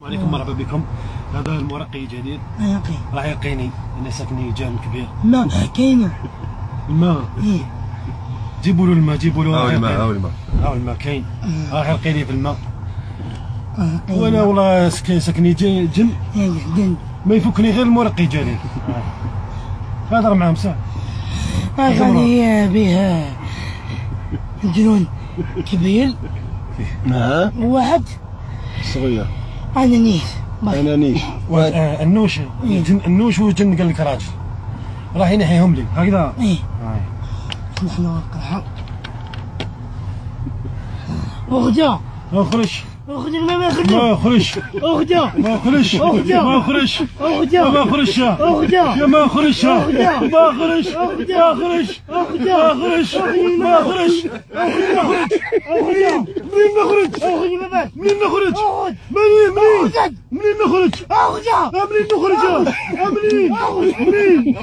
عليكم، مرحبا بكم. هذا المرقي جديد راه يقيني. انا ساكني جام كبير. الماء كاين. الماء جيبوا له الماء، جيبوا له. ها الماء الماء كاين. راه يرقيني في الماء. وانا والله ساكني جن ما يفكني غير المرقي جديد. هضر معاهم ساعه. غادي به جنون كبير. واحد صغير. انانيس. النوش النوش وجن قال لك راجل راح ينحيهم لي هكذا. نحن وقعها اخجا اخرج اخجا ما خرج ما خرج اخجا خرج ما خرج اخجا ما خرج اخجا يا ما خرج ما خرج اخجا ما خرج ما خرج منين نخرج؟ اخجا منين نخرج؟ منين نخرج؟ اخجا منين نخرج؟ منين